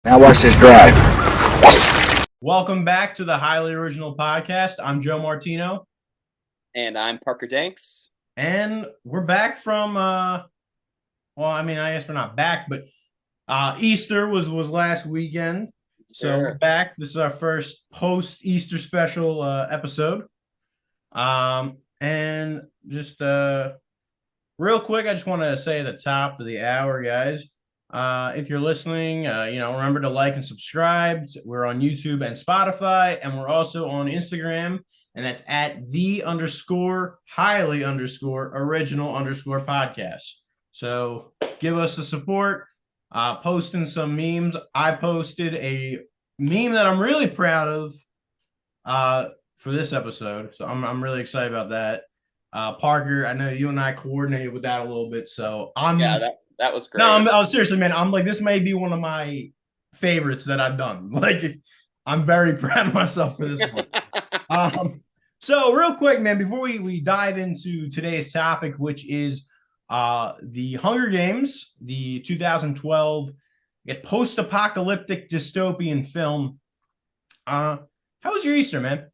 Now watch this drive. Welcome back to the Highly Original Podcast. I'm Joe Martino. And I'm Parker Danks. And we're back from, I guess we're not back, but Easter was last weekend. So Sure. We're back. This is our first post-Easter special episode. And just real quick, I just want to say at the top of the hour, guys, if you're listening, remember to like and subscribe. We're on YouTube and Spotify, and we're also on Instagram, and that's at _highly_original_podcast. So give us the support. Posting some memes. I posted a meme that I'm really proud of for this episode, so I'm really excited about that. Parker, I know you and I coordinated with that a little bit, so that was great. No, I'm seriously, man. I'm like, this may be one of my favorites that I've done. Like, I'm very proud of myself for this one. So real quick, man, before we dive into today's topic, which is the Hunger Games, the 2012 post-apocalyptic dystopian film. How was your Easter, man?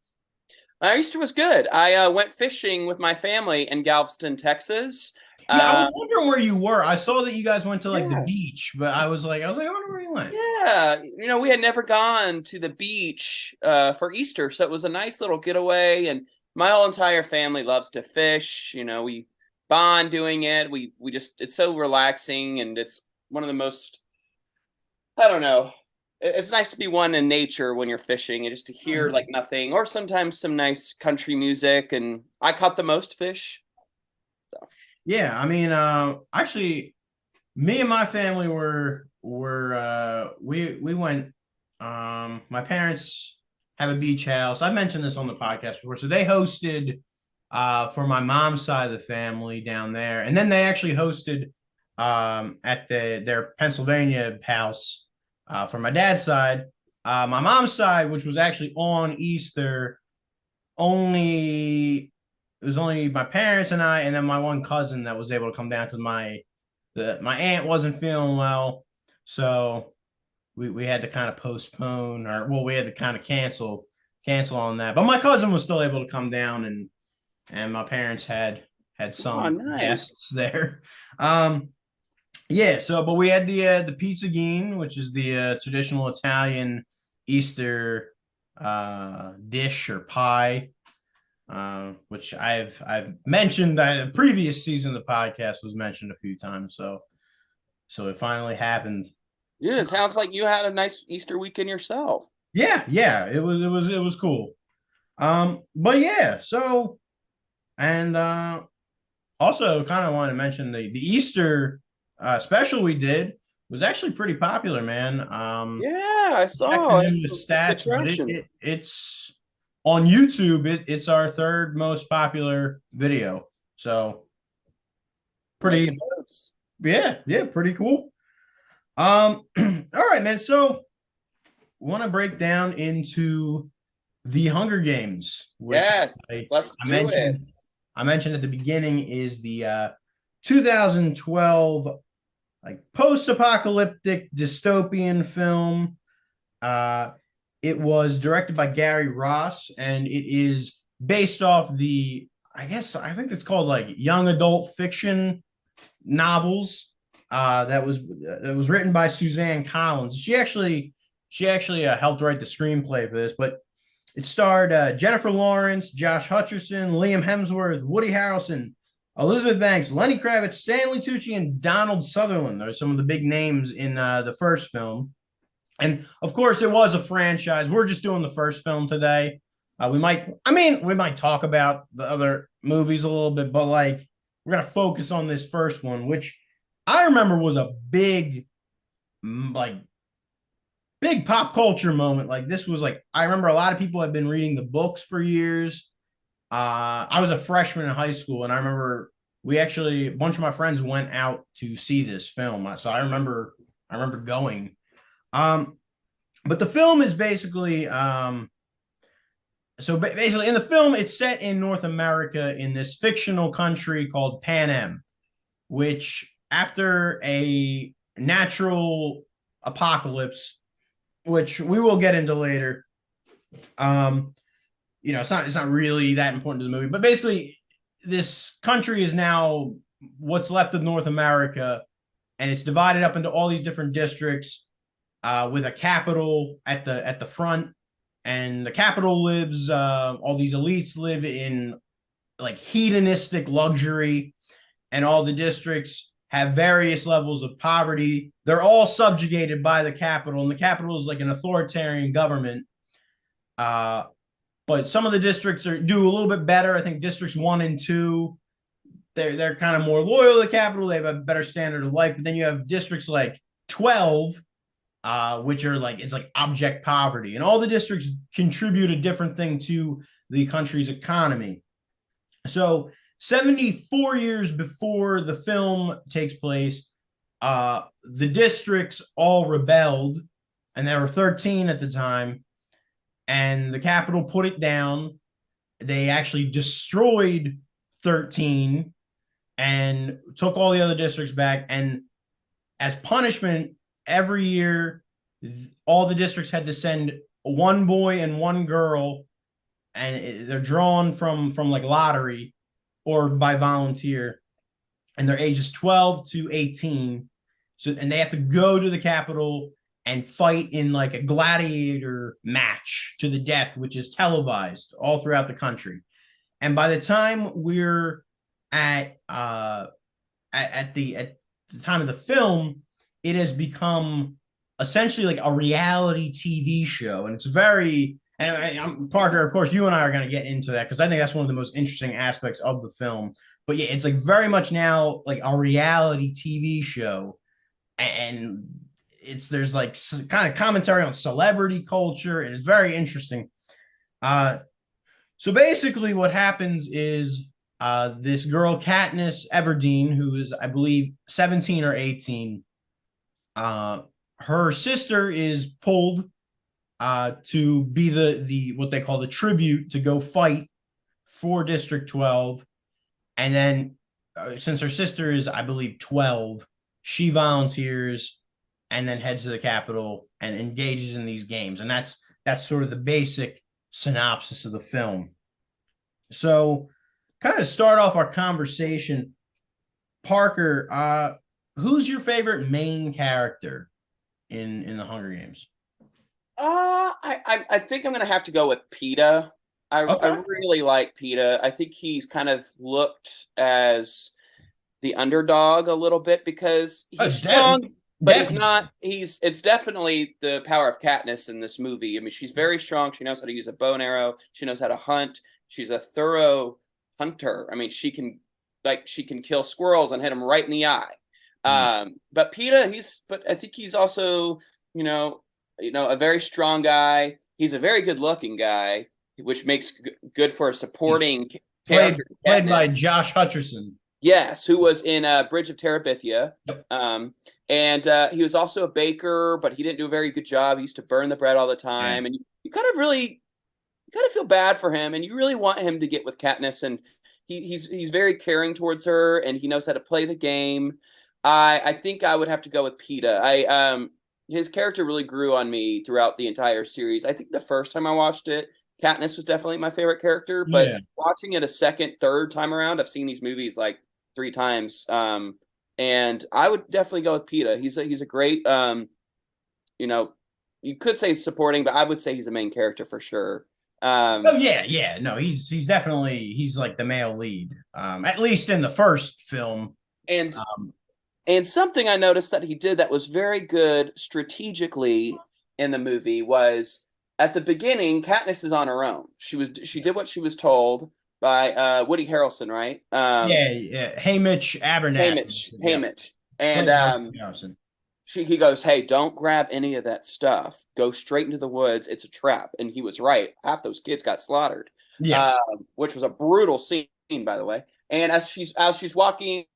Easter was good. I went fishing with my family in Galveston, Texas. Yeah, I was wondering where you were. I saw that you guys went to the beach, but I was like, I wonder where you went. Yeah, we had never gone to the beach for Easter, so it was a nice little getaway. And my whole entire family loves to fish. We bond doing it. We just, it's so relaxing, and it's one of the most, I don't know. It's nice to be one in nature when you're fishing and just to hear like nothing, or sometimes some nice country music. And I caught the most fish. So. Yeah, I mean, actually, me and my family we went. My parents have a beach house. I've mentioned this on the podcast before, so they hosted for my mom's side of the family down there, and then they actually hosted at their Pennsylvania house for my dad's side. My mom's side, which was actually on Easter, it was only my parents and I, and then my one cousin that was able to come down because my aunt wasn't feeling well, so we had to kind of postpone, we had to kind of cancel on that. But my cousin was still able to come down, and my parents had some guests there. Yeah. So, but we had the pizzagine, which is the traditional Italian Easter dish or pie. Which I've mentioned that the previous season of the podcast was mentioned a few times, so it finally happened. Yeah, it sounds like you had a nice Easter weekend yourself. Yeah, it was cool. But yeah, so, and also kind of want to mention the Easter special we did was actually pretty popular, man. Yeah, I saw the stats, but it's on YouTube. It's our third most popular video, so pretty pretty cool. All right, man. So want to break down into the Hunger Games, which let's do it. I mentioned at the beginning is the 2012 post-apocalyptic dystopian film. It was directed by Gary Ross, and it is based off I think it's called young adult fiction novels. That was written by Suzanne Collins. She actually helped write the screenplay for this, but it starred Jennifer Lawrence, Josh Hutcherson, Liam Hemsworth, Woody Harrelson, Elizabeth Banks, Lenny Kravitz, Stanley Tucci, and Donald Sutherland. Are some of the big names in the first film. And of course, it was a franchise. We're just doing the first film today. We might talk about the other movies a little bit, but we're gonna focus on this first one, which I remember was a big pop culture moment. This was I remember a lot of people have been reading the books for years. I was a freshman in high school, and I remember a bunch of my friends went out to see this film. So I remember going. But the film is basically in the film, it's set in North America in this fictional country called Pan Am, which after a natural apocalypse, which we will get into later. Um, it's not really that important to the movie, but basically, this country is now what's left of North America, and it's divided up into all these different districts, with a capital at the front, and the capital lives. All these elites live in like hedonistic luxury, and all the districts have various levels of poverty. They're all subjugated by the capital, and the capital is like an authoritarian government. Uh, but some of the districts do a little bit better. I think districts 1 and 2, they're kind of more loyal to the capital. They have a better standard of life. But then you have districts like 12, which are like it's like abject poverty, and all the districts contribute a different thing to the country's economy. So 74 years before the film takes place, the districts all rebelled, and there were 13 at the time, and the capital put it down. They actually destroyed 13 and took all the other districts back. And as punishment, every year, all the districts had to send one boy and one girl, and they're drawn from like lottery or by volunteer, and they're ages 12 to 18. So, and they have to go to the capital and fight in like a gladiator match to the death, which is televised all throughout the country. And by the time we're at at the time of the film, it has become essentially like a reality TV show, and it's very. And Parker, of course, you and I are going to get into that because I think that's one of the most interesting aspects of the film. But yeah, it's like very much now like a reality TV show, and there's like kind of commentary on celebrity culture, and it's very interesting. Uh, so basically, what happens is this girl Katniss Everdeen, who is I believe 17 or 18, her sister is pulled to be the what they call the tribute to go fight for District 12. And then since her sister is, I believe, 12, she volunteers and then heads to the Capitol and engages in these games. And that's sort of the basic synopsis of the film. So kind of start off our conversation, Parker, who's your favorite main character in the Hunger Games? I think I'm gonna have to go with PETA. I Okay. really like PETA. I think he's kind of looked as the underdog a little bit because he's strong, but he's Definitely. not. It's definitely the power of Katniss in this movie. I mean, she's very strong. She knows how to use a bow and arrow. She knows how to hunt. She's a thorough hunter. I mean, she can kill squirrels and hit them right in the eye. Mm. But PETA, but I think he's also a very strong guy. He's a very good looking guy, which makes good for a He's supporting played character. played by Josh Hutcherson. Yes, who was in Bridge of Terabithia. Yep. And he was also a baker, but he didn't do a very good job. He used to burn the bread all the Yeah. time. And you kind of feel bad for him, and you really want him to get with Katniss. And he's very caring towards her, and he knows how to play the game. I think I would have to go with PETA. His character really grew on me throughout the entire series. I think the first time I watched it, Katniss was definitely my favorite character, but Yeah. watching it a second, third time around, I've seen these movies like 3 times. And I would definitely go with PETA. He's a great you know, you could say supporting, but I would say he's the main character for sure. Oh Um, yeah, yeah. No, he's definitely he's like the male lead. At least in the first film. and Um, And something I noticed that he did that was very good strategically in the movie was at the beginning, Katniss is on her own. She did what she was told by Woody Harrelson, right? yeah, yeah. Haymitch Abernathy. Yep. Haymitch, and Played by Harrison. he goes, "Hey, don't grab any of that stuff. Go straight into the woods. It's a trap." And he was right. Half those kids got slaughtered, Yeah. which was a brutal scene, by the way. And as she's walking,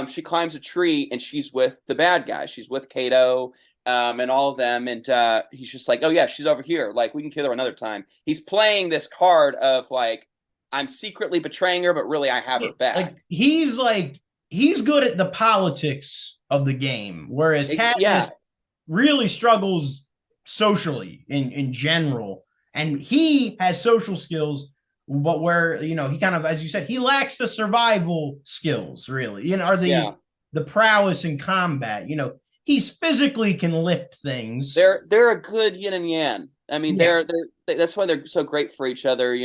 she climbs a tree and she's with the bad guy. She's with Kato, and all of them. And he's just like, "Oh yeah, she's over here. Like we can kill her another time." He's playing this card of like, I'm secretly betraying her, but really I have Yeah, her back. like he's good at the politics of the game, whereas Katniss Yeah, really struggles socially in general, and he has social skills, but where he kind of, as you said, he lacks the survival skills, really, or Yeah. the prowess in combat. He's physically can lift things. They're a good yin and yang. I mean, Yeah, that's why they're so great for each other.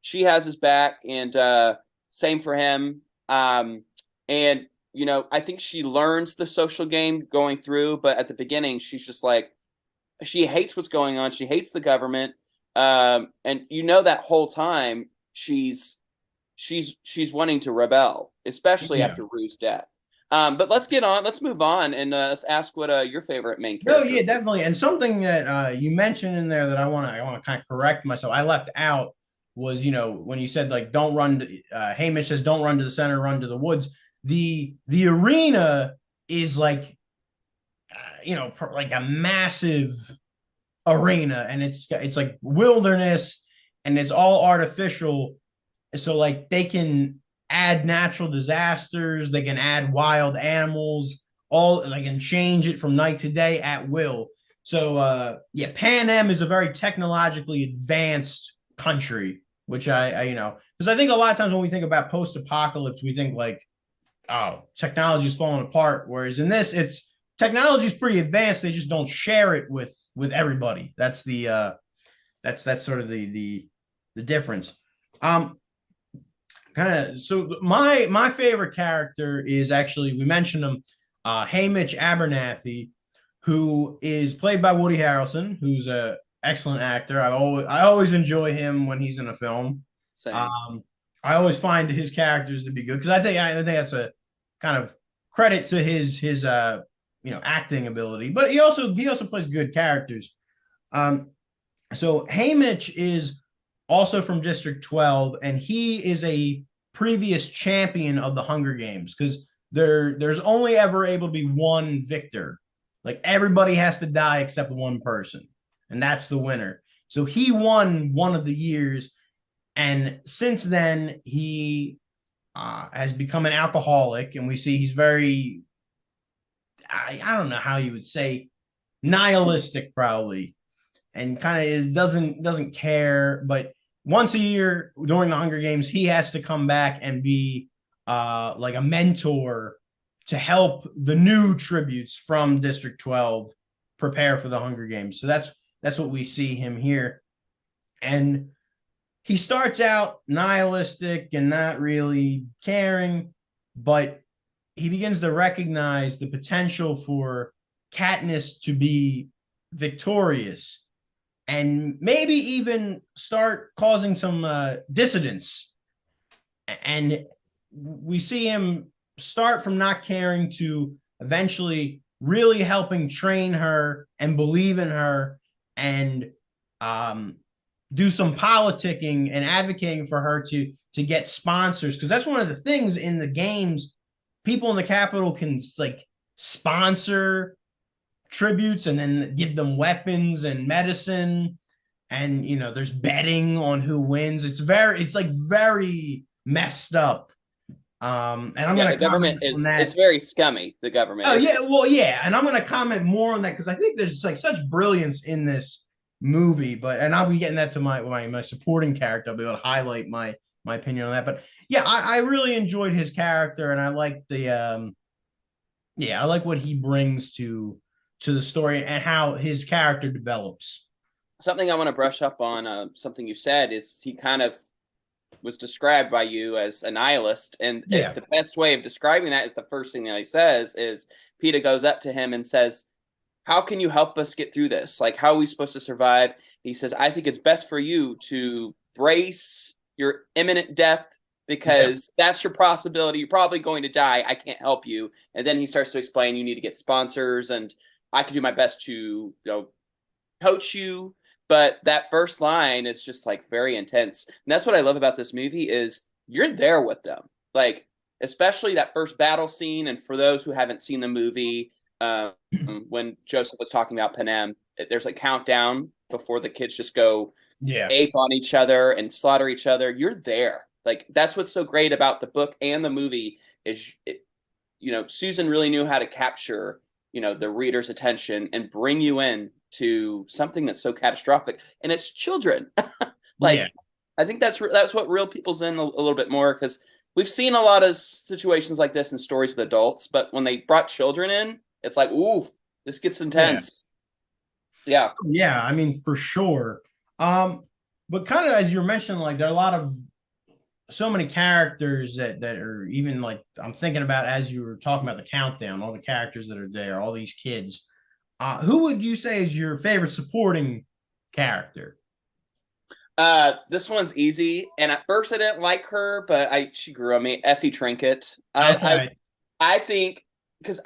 She has his back, and same for him. And I think she learns the social game going through, but at the beginning, she's just like she hates what's going on. She hates the government, and that whole time she's wanting to rebel, especially yeah. after Rue's death. But let's move on, and let's ask what your favorite main No, character yeah, is. definitely. And something that you mentioned in there that I want to kind of correct myself. I left out was when you said like don't run. Hamish says don't run to the center, run to the woods. The arena is like like a massive arena, and it's like wilderness, and it's all artificial. So like they can add natural disasters, they can add wild animals, all they can change it from night to day at will. So yeah, Pan Am is a very technologically advanced country, which I because I think a lot of times when we think about post-apocalypse, we think like, oh, technology is falling apart. Whereas in this, it's technology is pretty advanced. They just don't share it with everybody. That's the that's sort of the difference. Um, kind of. So my favorite character is actually, we mentioned him, Hamish Abernathy, who is played by Woody Harrelson, who's a excellent actor. I always enjoy him when he's in a film. Same. Um, I always find his characters to be good because I think that's a kind of credit to his acting ability, but he also plays good characters. Um, so Hamish is also from District 12, and he is a previous champion of the Hunger Games because there's only ever able to be one victor. Like everybody has to die except one person, and that's the winner. So he won one of the years, and since then he has become an alcoholic, and we see he's very I don't know how you would say nihilistic probably, and kind of doesn't care. But once a year during the Hunger Games, he has to come back and be like a mentor to help the new tributes from District 12 prepare for the Hunger Games. So that's what we see him here. And he starts out nihilistic and not really caring, but he begins to recognize the potential for Katniss to be victorious and maybe even start causing some dissidence. And we see him start from not caring to eventually really helping train her and believe in her, and um, do some politicking and advocating for her to get sponsors, because that's one of the things in the games. People in the Capitol can like sponsor tributes and then give them weapons and medicine, and there's betting on who wins. It's like very messed up. And I'm Yeah, going the to comment government on it's that. very scummy. The government. Oh yeah, well yeah, and I'm going to comment more on that because I think there's like such brilliance in this movie. But and I'll be getting that to my supporting character. I'll be able to highlight my opinion on that. But yeah, I really enjoyed his character, and I like the yeah, I like what he brings to the story and how his character develops. Something I want to brush up on. Something you said is he kind of was described by you as a nihilist, and Yeah, the best way of describing that is the first thing that he says is Peeta goes up to him and says, how can you help us get through this? Like, how are we supposed to survive? He says, I think it's best for you to brace your imminent death yeah, because that's your possibility. You're probably going to die. I can't help you. And then he starts to explain you need to get sponsors, and I can do my best to, coach you. But that first line is just like very intense. And that's what I love about this movie is you're there with them. Like, especially that first battle scene. And for those who haven't seen the movie, when Joseph was talking about Panem, there's a countdown before the kids just go yeah, ape on each other and slaughter each other. You're there. Like that's what's so great about the book and the movie is, Susan really knew how to capture, the reader's attention and bring you in to something that's so catastrophic, and it's children. Yeah. Like, I think that's what Real People's in a little bit more, because we've seen a lot of situations like this in stories with adults, but when they brought children in, it's like, ooh, this gets Yeah. intense. Yeah. Yeah, I mean, for sure. But kind of as you're mentioning, like there are a lot of so many characters that are even like I'm thinking about as you were talking about the countdown, all the characters that are there, all these kids. Who would you say is your favorite supporting character? This one's easy, and at first I didn't like her, but she grew on me. Effie Trinket. Okay. I think, because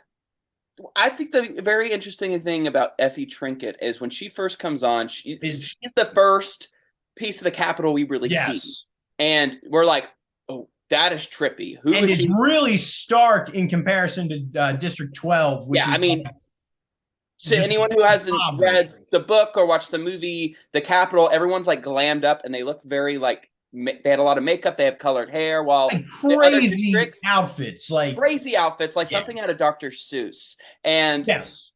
I think the very interesting thing about Effie Trinket is when she first comes on, Is she's the first piece of the Capitol we really see, yes. and we're like, oh, that is trippy. Who And is it's she? really stark in comparison to District 12, which Yeah, I is mean, to just anyone who hasn't impoverished. read the book or watched the movie, the Capitol, everyone's like glammed up and they look very like they had a lot of makeup, they have colored hair, while Like the other crazy districts, outfits. Like, crazy outfits, like yeah, something out of Dr. Seuss. And yes,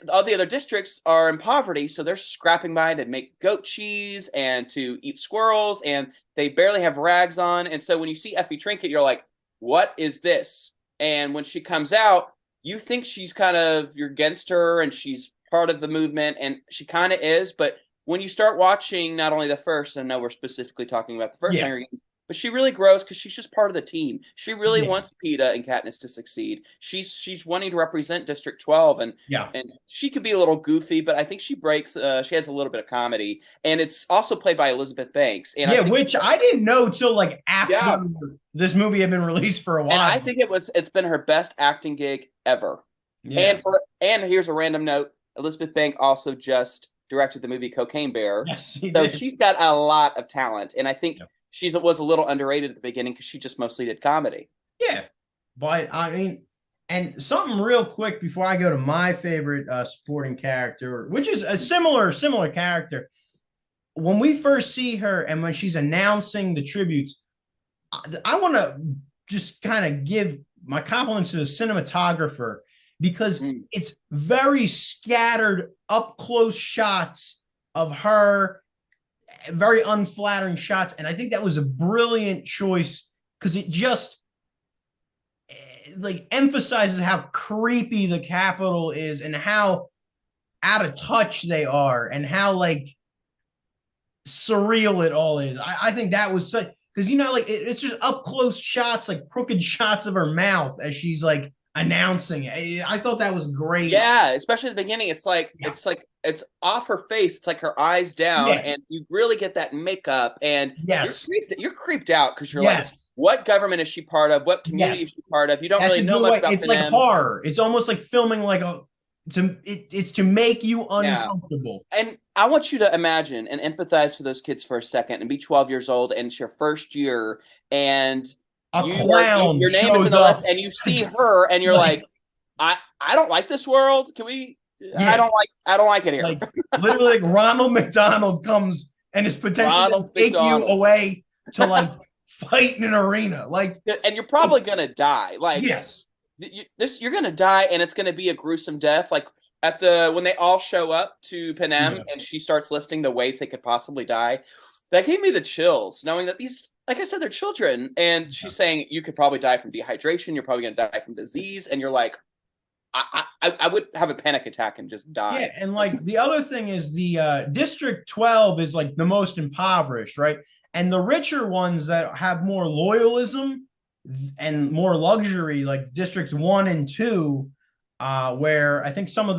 all the other districts are in poverty, so they're scrapping by to make goat cheese and to eat squirrels, and they barely have rags on. And so when you see Effie Trinket, you're like, what is this? And when she comes out, you think she's kind of, you're against her and she's part of the movement, and she kind of is. But when you start watching not only the first, and I know we're specifically talking about the first yeah, Hunger Games, but she really grows because she's just part of the team. She really yeah, wants Peeta and Katniss to succeed. She's wanting to represent District 12, yeah, and she could be a little goofy, but I think she breaks. She adds a little bit of comedy, and it's also played by Elizabeth Banks. And I yeah. think, Which I didn't know till like after yeah, this movie had been released for a and while. I think it's been her best acting gig ever. Yeah, And here's a random note: Elizabeth Banks also just directed the movie Cocaine Bear, yes, he so did. she's got a lot of talent. And I think Yeah, she was a little underrated at the beginning because she just mostly did comedy. yeah. But I mean, and something real quick before I go to my favorite supporting character, which is a similar character. When we first see her and when she's announcing the tributes, I want to just kind of give my compliments to the cinematographer because Mm. it's very scattered up close shots of her, very unflattering shots. And I think that was a brilliant choice because it just like emphasizes how creepy the Capitol is and how out of touch they are and how like surreal it all is. I think that was such because like it's just up close shots, like crooked shots of her mouth as she's like announcing it. I thought that was great. Yeah, especially at the beginning, Yeah. it's off her face. It's like her eyes down, Yeah. and you really get that makeup, and Yes. you're creeped out because you're like, Yes. what government is she part of? What community Yes. is she part of? You don't That's really a know good much way. about It's like them. horror. It's almost like filming like it's to make you Yeah. uncomfortable. And I want you to imagine and empathize for those kids for a second and be 12 years old and it's your first year and A clown your name is in shows the list up and you see her and you're like like, I don't like this world. Can we yeah, I don't like it here. like literally like Ronald McDonald comes and is potentially going Ronald to take you McDonald. away to like fight in an arena. Like And you're probably gonna die. Like yes, you're gonna die and it's gonna be a gruesome death. Like at the when they all show up to Panem yeah, and she starts listing the ways they could possibly die, that gave me the chills, knowing that these, like I said, they're children. And yeah. she's saying you could probably die from dehydration, you're probably gonna die from disease, and you're like, I would have a panic attack and just Yeah, die. and like the other thing is the District 12 is like the most impoverished, right? And the richer ones that have more loyalism and more luxury, like District 1 and 2, where I think a lot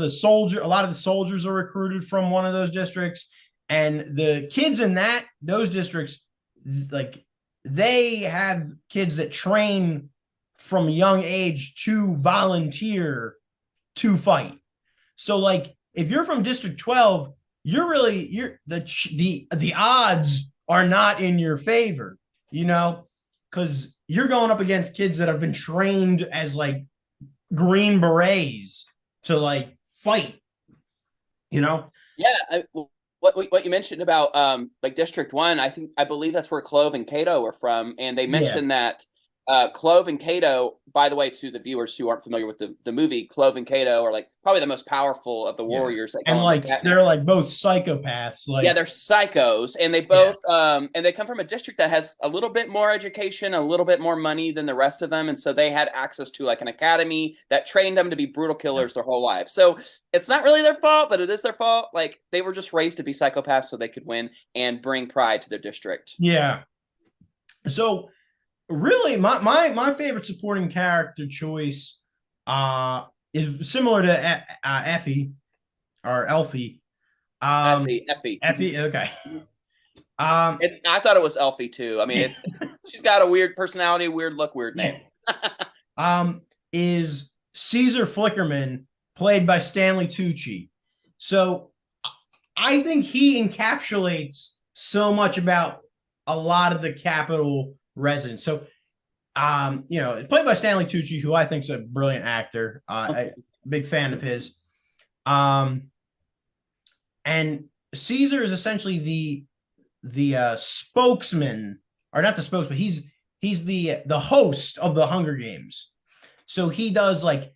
of the soldiers are recruited from one of those districts, and the kids in those districts, like they have kids that train from a young age to volunteer to fight. So like if you're from District 12, you're the odds are not in your favor, because you're going up against kids that have been trained as like green berets to like fight, you know? Yeah, what you mentioned about like District 1, I believe that's where Clove and Cato are from, and they Yeah. mentioned that Clove and Cato, by the way, to the viewers who aren't familiar with the movie, Clove and Cato are like probably the most powerful of the Yeah. warriors that And go under like Katniss. they're like both psychopaths. Yeah, Like they're psychos, and they yeah. both and they come from a district that has a little bit more education, a little bit more money than the rest of them, and so they had access to like an academy that trained them to be brutal Yeah. killers their whole life. So it's not really their fault, but it is their fault. Like they were just raised to be psychopaths so they could win and bring pride to their district. Yeah. So really my favorite supporting character choice is similar to Effie or Elfie. Effie. Effie, okay. Um It's I thought it was Elfie too. I mean, it's she's got a weird personality, weird look, weird name. um is Caesar Flickerman, played by Stanley Tucci. So I think he encapsulates so much about a lot of the Capitol residents. So played by Stanley Tucci, who I think is a brilliant actor. Big fan of his. Um, and Caesar is essentially the spokesman, or not the spokesman. He's the host of the Hunger Games. So he does like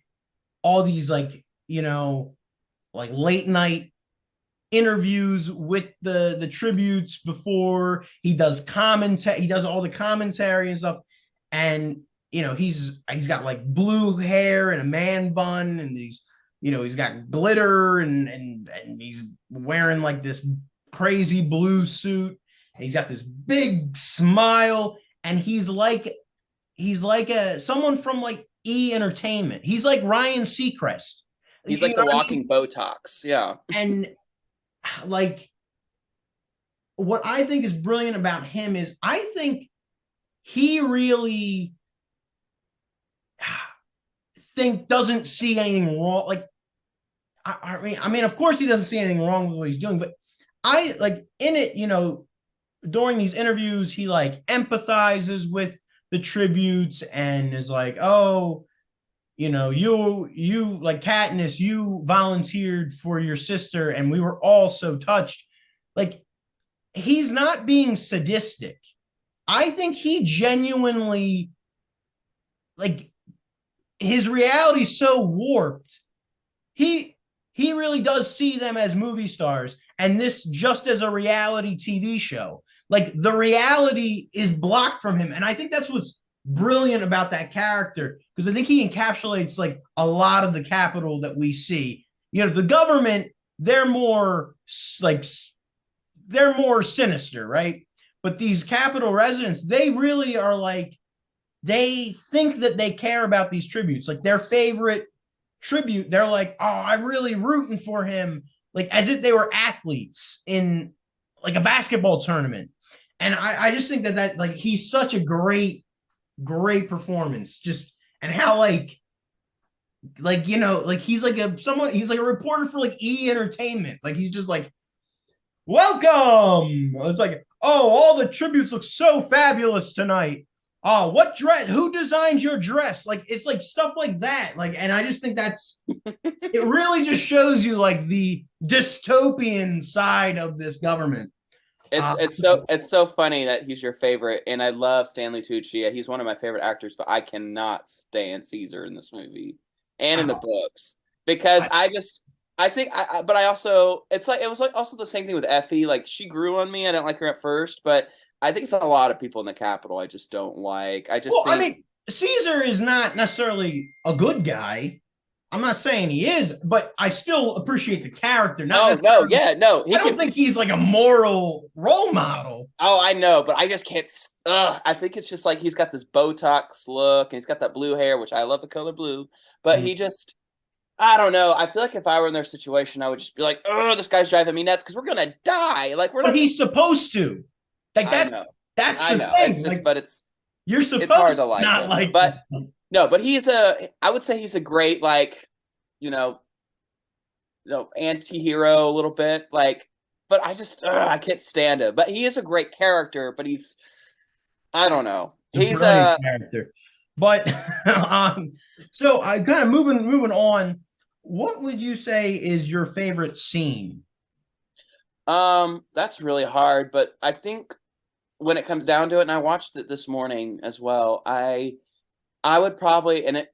all these like like late night interviews with the tributes before he does commentary. He does all the commentary and stuff. And he's got like blue hair and a man bun, and he's got glitter, and he's wearing like this crazy blue suit, and he's got this big smile, and he's like a someone from like Entertainment. He's like Ryan Seacrest. He's like the walking Botox. Yeah. And like what I think is brilliant about him is I think he really doesn't see anything wrong. Like I mean, of course he doesn't see anything wrong with what he's doing, but I like in it, during these interviews, he like empathizes with the tributes and is like, oh, you like Katniss, you volunteered for your sister, and we were all so touched. Like, he's not being sadistic. I think he genuinely, like, his reality's so warped. He really does see them as movie stars, and this just as a reality TV show. Like, the reality is blocked from him, and I think that's what's brilliant about that character, because I think he encapsulates like a lot of the Capitol that we see. The government, they're more sinister, right? But these Capitol residents, they really are like, they think that they care about these tributes. Like their favorite tribute, they're like, oh, I'm really rooting for him, like as if they were athletes in like a basketball tournament. And I just think that like he's such a great performance, just, and how like he's like he's like a reporter for like Entertainment. Like he's just like, welcome. It's like, oh, all the tributes look so fabulous tonight. Oh, what dress? Who designed your dress? Like, it's like stuff like that. Like, and I just think it really just shows you like the dystopian side of this government. It's so funny that he's your favorite, and I love Stanley Tucci. He's one of my favorite actors, but I cannot stand Caesar in this movie and in the books, because but I also, it was like also the same thing with Effie. Like, she grew on me. I didn't like her at first, but I think it's a lot of people in the Capitol I just don't like. I mean, Caesar is not necessarily a good guy. I'm not saying he is, but I still appreciate the character. No. I don't think he's like a moral role model. Oh, I know, but I just can't. I think it's just like he's got this Botox look, and he's got that blue hair, which I love the color blue, but he just, I don't know. I feel like if I were in their situation, I would just be like, oh, this guy's driving me nuts because we're gonna die. Like, but he's supposed to. Like that's the thing. It's just, but you're supposed it's hard to like not him. like, but no, but I would say he's a great, like, anti-hero a little bit, like, but I can't stand him. But he is a great character, but I don't know. He's a character. But so I kind of moving on. What would you say is your favorite scene? That's really hard, but I think when it comes down to it, and I watched it this morning as well, I would probably, and it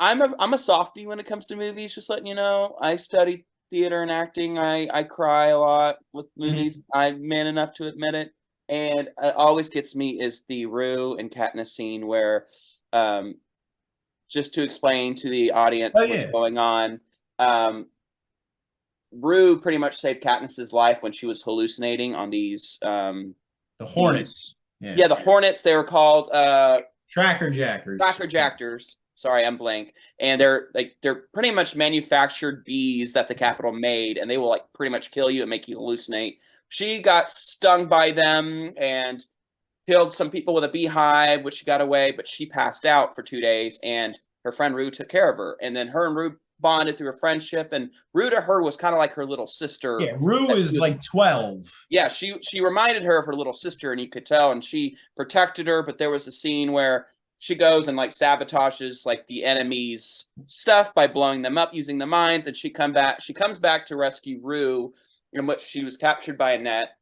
I'm a softie when it comes to movies, just letting you know. I studied theater and acting. I cry a lot with Mhm. movies. I'm man enough to admit it. And it always gets me is the Rue and Katniss scene where, um, just to explain to the Oh audience what's yeah, going on, um, Rue pretty much saved Katniss's life when she was hallucinating on the these Hornets. Yeah, yeah, the Hornets. They were called Tracker Jackers. Cracker Jackers. Sorry, I'm blank. And they're pretty much manufactured bees that the Capitol made, and they will like pretty much kill you and make you hallucinate. She got stung by them and killed some people with a beehive, which she got away, but she passed out for 2 days, and her friend Rue took care of her. And then her and Rue bonded through a friendship, and Rue to her was kind of like her little sister. Yeah, Rue That she is was like 12. yeah, she reminded her of her little sister, and you could tell, and she protected her. But there was a scene where she goes and like sabotages like the enemy's stuff by blowing them up using the mines, and she comes back to rescue Rue, in which she was captured by a net.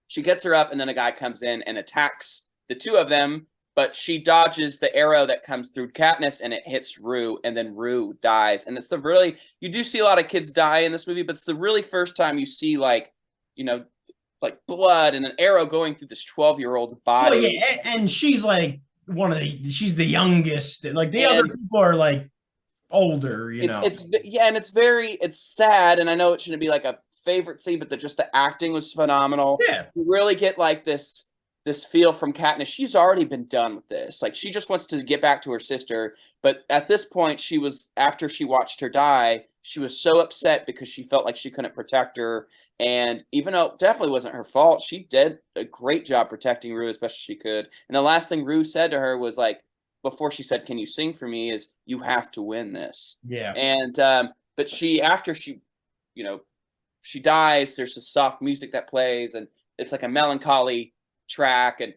She gets her up, and then a guy comes in and attacks the two of them. But she dodges the arrow that comes through Katniss, and it hits Rue, and then Rue dies. And it's the really you do see a lot of kids die in this movie, but it's the really first time you see like you know like blood and an arrow going through this 12-year-old's Well, body. yeah, and she's like she's the youngest. Like the other And people are like older, you know. yeah, and it's sad, and I know it shouldn't be like a favorite scene, but just the acting was phenomenal. Yeah, You really get like this feel from Katniss. She's already been done with this. Like she just wants to get back to her sister. But at this point, she was after she watched her die, she was so upset because she felt like she couldn't protect her. And even though it definitely wasn't her fault, she did a great job protecting Rue as best as she could. And the last thing Rue said to her was like, before she said, "Can you sing for me?" is you have to win this. yeah. And but she after she, you know, she dies. There's a soft music that plays, and it's like a melancholy track, and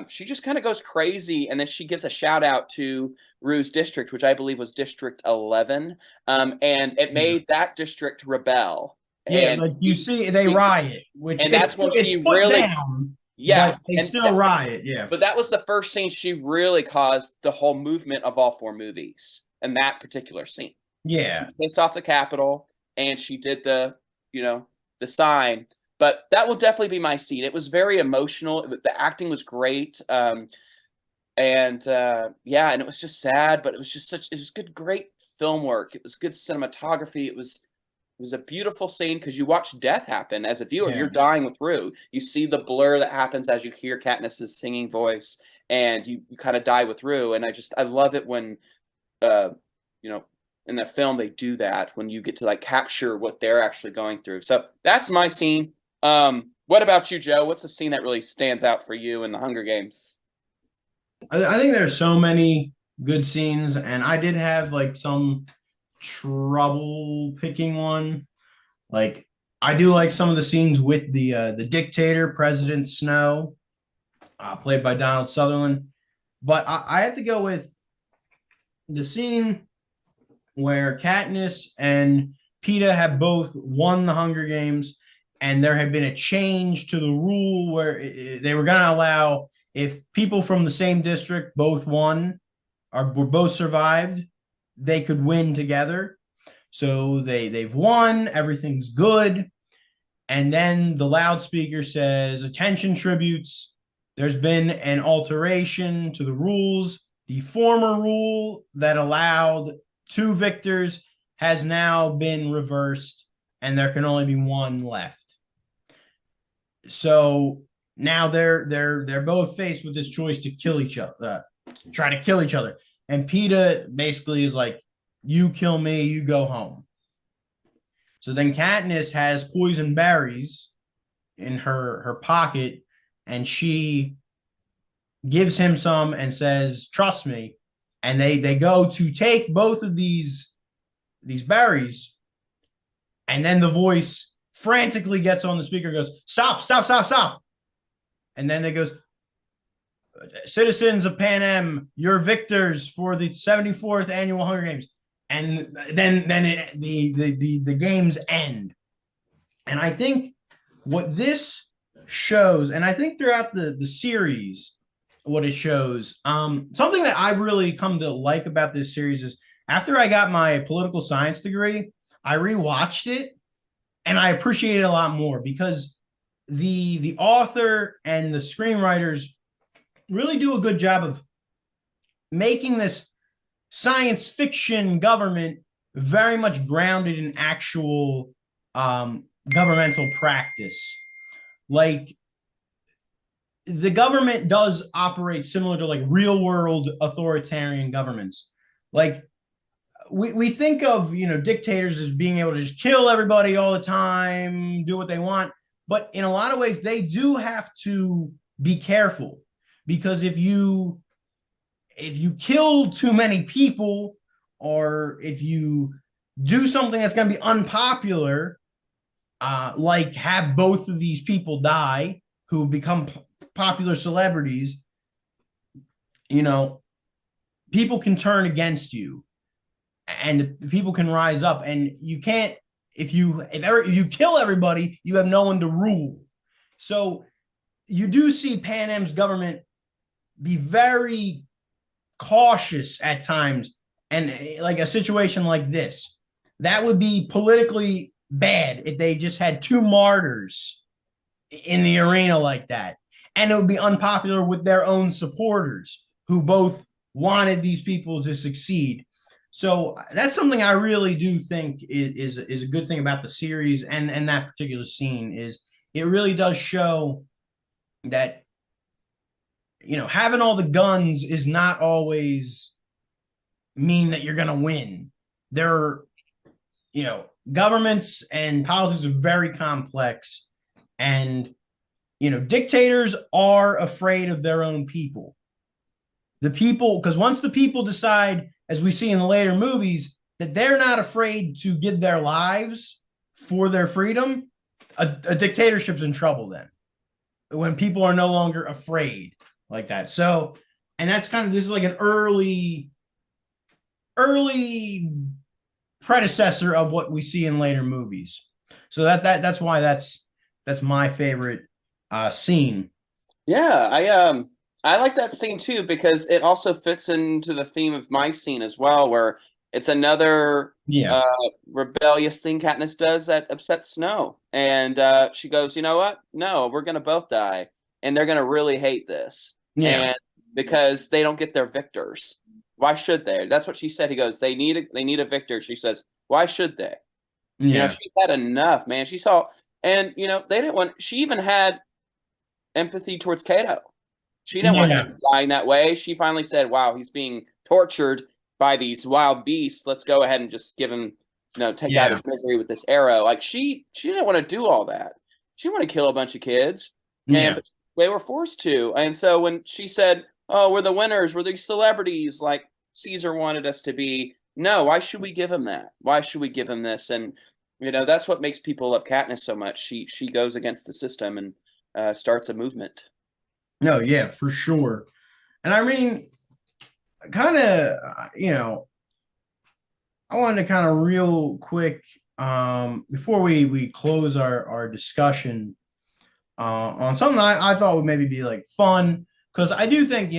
she just kind of goes crazy, and then she gives a shout out to Rue's district, which I believe was District 11, and it Yeah. made that district rebel, Yeah, and like you see, they riot, which and that's when it's she put really down, yeah, but they still riot. Yeah, but that was the first scene she really caused the whole movement of all four movies, and that particular scene. She yeah. pissed off the Capitol, and she did you know, the sign. But that will definitely be my scene. It was very emotional. The acting was great, and yeah, and it was just sad, but it was just it was good, great film work. It was good cinematography. It was a beautiful scene because you watch death happen as a viewer. You're Yeah. dying with Rue. You see the blur that happens as you hear Katniss's singing voice, and you kind of die with Rue. And I love it when uh, you know, in the film they do that when you get to like capture what they're actually going through. So that's my scene. What about you, Joe? What's the scene that really stands out for you in the Hunger Games? I think there's so many good scenes, and I did have like some trouble picking one. Like I do like some of the scenes with the dictator, President Snow, played by Donald Sutherland. But I have to go with the scene where Katniss and Peeta have both won the Hunger Games, and there had been a change to the rule where they were going to allow if people from the same district both won or were both survived, they could win together. So they've won, everything's good, and then the loudspeaker says, "Attention tributes, there's been an alteration to the rules. The former rule that allowed two victors has now been reversed, and there can only be one left." So now they're both faced with this choice to kill each other, try to kill each other. And Peeta basically is like, "You kill me, you go home." So then Katniss has poison berries in her pocket, and she gives him some and says, "Trust me." And they go to take both of these berries, and then the voice frantically gets on the speaker, goes, "Stop, stop, stop, stop." And then it goes, "Citizens of Panem, you're victors for the 74th annual Hunger Games." And the games end. And I think what this shows, and I think throughout the series, what it shows, something that I've really come to like about this series is after I got my political science degree, I rewatched it and I appreciate it a lot more because the author and the screenwriters really do a good job of making this science fiction government very much grounded in actual governmental practice. Like the government does operate similar to like real world authoritarian governments. Like we think of dictators as being able to just kill everybody all the time, do what they want, but in a lot of ways they do have to be careful because if you kill too many people or if you do something that's going to be unpopular, like have both of these people die who become popular celebrities, people can turn against you and people can rise up and you can't if you kill everybody, you have no one to rule. So you do see Pan Am's government be very cautious at times, and like a situation like this, that would be politically bad if they just had two martyrs in the arena like that, and it would be unpopular with their own supporters who both wanted these people to succeed. So that's something I really do think is a good thing about the series and that particular scene is it really does show that having all the guns is not always mean that you're going to win. There, governments and policies are very complex, and dictators are afraid of their own people. The people, because once the people decide, as we see in the later movies, that they're not afraid to give their lives for their freedom, a dictatorship's in trouble then. When people are no longer afraid like that. So, and that's this is like an early predecessor of what we see in later movies. So that's why that's my favorite scene. Yeah, I like that scene too because it also fits into the theme of my scene as well, where it's another Yeah. rebellious thing Katniss does that upsets Snow, and she goes, "You know what? No, we're gonna both die, and they're gonna really hate this." Yeah. And because they don't get their victors, why should they? That's what she said. He goes, "They need a victor." She says, "Why should they?" Yeah. She's had enough, man. She saw, and they didn't want. She even had empathy towards Kato. She didn't want Yeah. him dying that way. She finally said, "Wow, he's being tortured by these wild beasts. Let's go ahead and just give him, take out his misery with this arrow." Like she didn't want to do all that. She didn't want to kill a bunch of kids, Yeah. but they were forced to. And so when she said, "Oh, we're the winners. We're the celebrities," like Caesar wanted us to be. No, why should we give him that? Why should we give him this? And that's what makes people love Katniss so much. She goes against the system and starts a movement. No, yeah, for sure. And I mean, kind of, I wanted to kind of real quick, before we close our discussion, on something I thought would maybe be like fun, because I do think,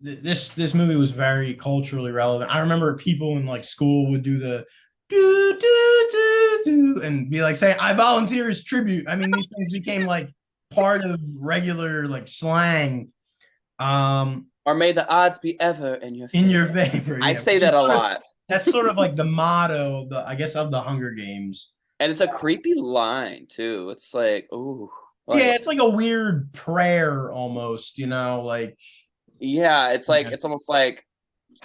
this movie was very culturally relevant. I remember people in like school would do the do do do do and be like saying, "I volunteer as tribute." I mean, these things became like part of regular like slang. Or may the odds be ever in your favor. In your favor. I Yeah. say that a lot. That's sort of like the motto of I guess, of the Hunger Games. And it's a creepy line too. It's like, ooh. Yeah, it's like a weird prayer almost, like yeah, it's like it's almost like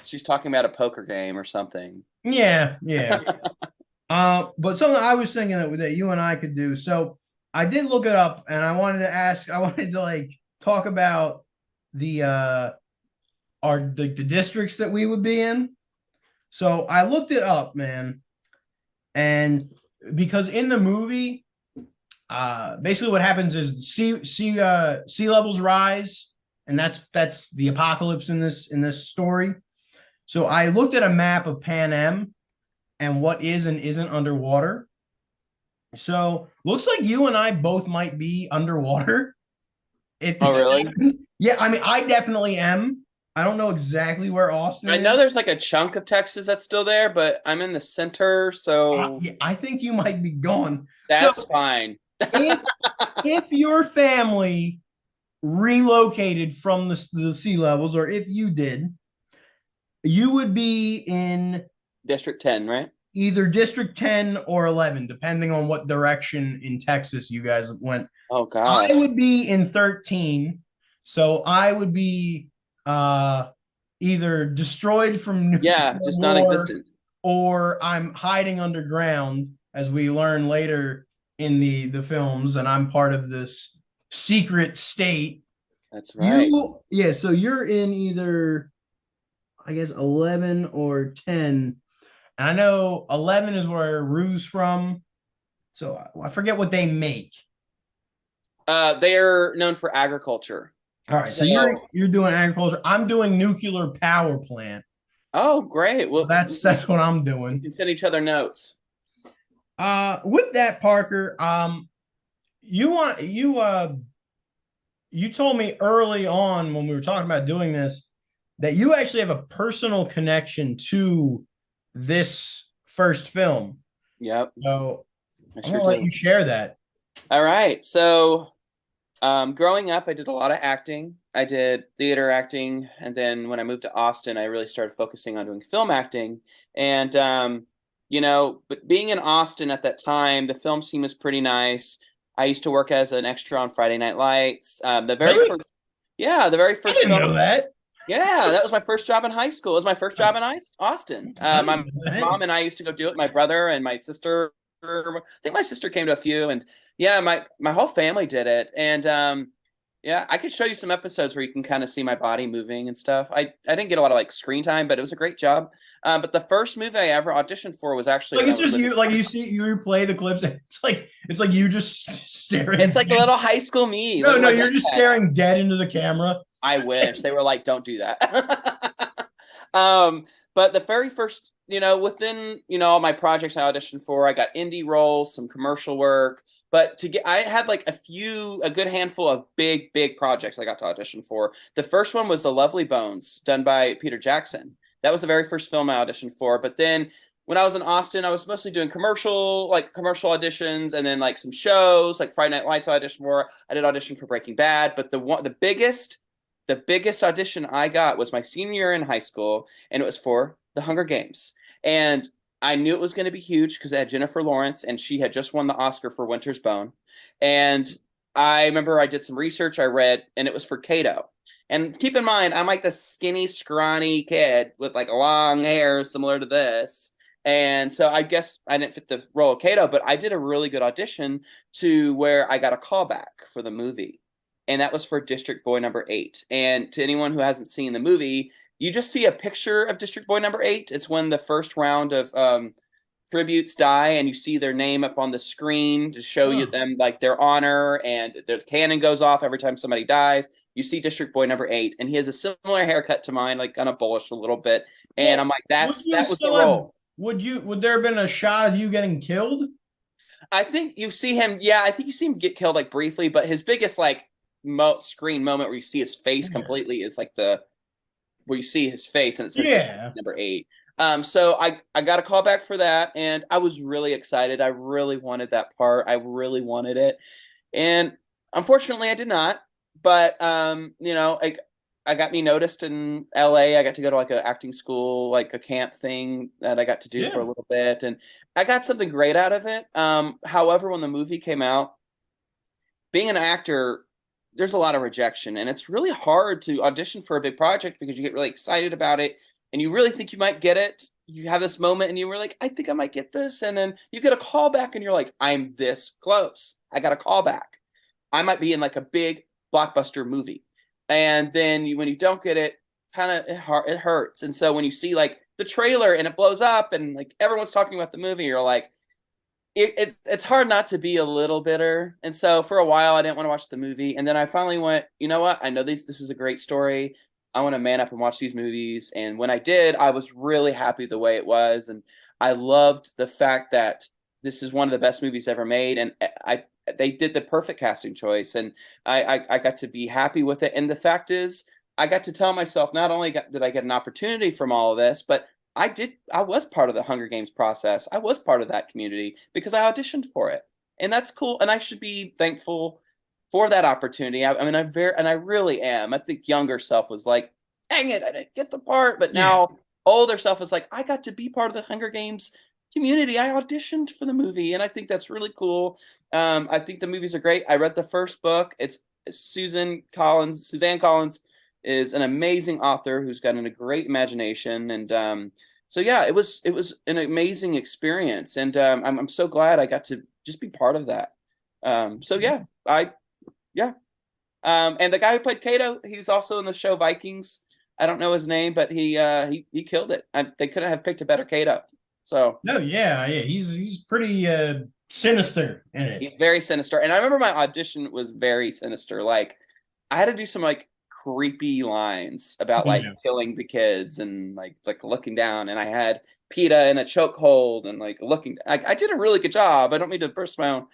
she's talking about a poker game or something. Yeah. But something I was thinking that you and I could do. So I did look it up, and I wanted to like talk about the the districts that we would be in. So I looked it up, man, and because in the movie, basically what happens is sea levels rise, and that's the apocalypse in this story. So I looked at a map of Pan Am and what is and isn't underwater. So looks like you and I both might be underwater at Oh, this really? time. Yeah, I mean, I definitely am. I don't know exactly where Austin I is. know there's like a chunk of Texas that's still there, but I'm in the center, so Yeah, I think you might be gone. So that's fine. if if your family relocated from the sea levels, or if you did, you would be in District 10, right? either District 10 or 11, depending on what direction in Texas you guys went. Oh I gosh. would be in 13. So I would be uh, either destroyed from nuclear Yeah, just war, non-existent. or I'm hiding underground, as we learn later in the films, and I'm part of this secret state. That's right. You, yeah, so you're in either, I guess, 11 or 10. And I know 11 is where Rue's from. So I forget what they make. They're known for agriculture. All right, so you're So, you're doing agriculture. I'm doing nuclear power plant. oh, great. So Well, that's what I'm we doing. can send each other notes. With that, Parker, you want you told me early on when we were talking about doing this that you actually have a personal connection to this first film. Yep, So I I'm sure gonna let do. you share that. All right. So, growing up, I did a lot of acting. I did theater acting, and then when I moved to Austin, I really started focusing on doing film acting. And but being in Austin at that time, the film scene was pretty nice. I used to work as an extra on Friday Night Lights. Really? The very I first didn't film. know that. Yeah, that was my first job in high school. It was my first job in Austin. I My didn't know that. mom and I used to go do it. My brother and my sister. I think my sister came to a few, and yeah, my whole family did it. And yeah, I could show you some episodes where you can kind of see my body moving and stuff. I didn't get a lot of like screen time, but it was a great job. But the first movie I ever auditioned for was actually Like when I it's was just living. you, like you see you play the clips, and it's like you just It's staring. like a little high school me. Look No, at no, my you're just backpack. staring dead into the camera. I wish they were like, don't do that. But the very first, within, all my projects I auditioned for, I got indie roles, some commercial work. But I had like a good handful of big, big projects I got to audition for. The first one was The Lovely Bones, done by Peter Jackson. That was the very first film I auditioned for. But then when I was in Austin, I was mostly doing commercial auditions, and then like some shows, like Friday Night Lights I auditioned for. I did audition for Breaking Bad, but the biggest audition I got was my senior year in high school, and it was for The Hunger Games. And I knew it was going to be huge because it had Jennifer Lawrence, and she had just won the Oscar for Winter's Bone. And I remember I did some research I read, and it was for Kato. And keep in mind, I'm like this skinny, scrawny kid with like long hair similar to this. And so I guess I didn't fit the role of Kato, but I did a really good audition to where I got a callback for the movie, and that was for District Boy number 8. And to anyone who hasn't seen the movie, you just see a picture of District Boy number 8. It's when the first round of tributes die, and you see their name up on the screen to show you Huh. them like their honor, and their cannon goes off every time somebody dies. You see District Boy number 8, and he has a similar haircut to mine, like kind of bullish a little bit. And I'm Well, like, would that's you that was the still have? role. Would there have been a shot of you getting killed? I think you see him. Yeah, I think you see him get killed like briefly, but his biggest like screen moment where you see his face Yeah. completely is like the where you see his face and it says District Yeah. number 8. So I got a call back for that, and I was really excited. I really wanted that part. I really wanted it, and unfortunately, I did not. But I got me noticed in LA. I got to go to like a acting school, like a camp thing that I got to do for a Yeah. little bit, and I got something great out of it. However, when the movie came out, being an actor, there's a lot of rejection, and it's really hard to audition for a big project because you get really excited about it and you really think you might get it. You have this moment and you were like, I think I might get this. And then you get a call back and you're like, I'm this close. I got a call back. I might be in like a big blockbuster movie. And then when you don't get it, it hurts. And so when you see like the trailer and it blows up and like everyone's talking about the movie, you're like, it's hard not to be a little bitter. And so for a while, I didn't want to watch the movie. And then I finally went, you know what? I know this is a great story. I want to man up and watch these movies. And when I did, I was really happy the way it was. And I loved the fact that this is one of the best movies ever made, and I they did the perfect casting choice, and I got to be happy with it. And the fact is, I got to tell myself not only did I get an opportunity from all of this, but I was part of the Hunger Games process. I was part of that community because I auditioned for it, and that's cool. And I should be thankful for that opportunity. I mean, I really am. I think younger self was like, dang it, I didn't get the part. But Yeah. now older self is like, I got to be part of the Hunger Games community. I auditioned for the movie, and I think that's really cool. I think the movies are great. I read the first book. It's Suzanne Collins is an amazing author who's got a great imagination, and so yeah, it was an amazing experience, and I'm so glad I got to just be part of that. So yeah, yeah. And the guy who played Kato, he's also in the show Vikings. I don't know his name, but he killed it. They couldn't have picked a better Kato. So No, yeah, yeah. He's pretty sinister in it. he's very sinister. And I remember my audition was very sinister. Like I had to do some like creepy lines about like Yeah. killing the kids and like looking down. And I had PETA in a chokehold and like looking. I did a really good job. I don't mean to burst my own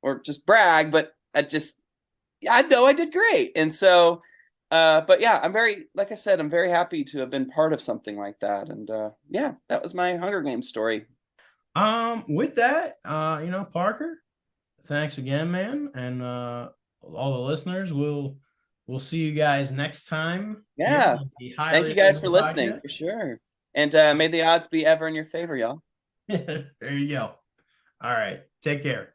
or just brag, but I know I did great. And so but yeah, like I said, I'm very happy to have been part of something like that. And yeah, that was my Hunger Games story. With that, Parker, thanks again, man. And all the listeners, we'll see you guys next time here Yeah. on the Thank Highly you guys for Available listening for sure. And may the odds be ever in your favor, y'all. Podcast. There you go. All right. Take care.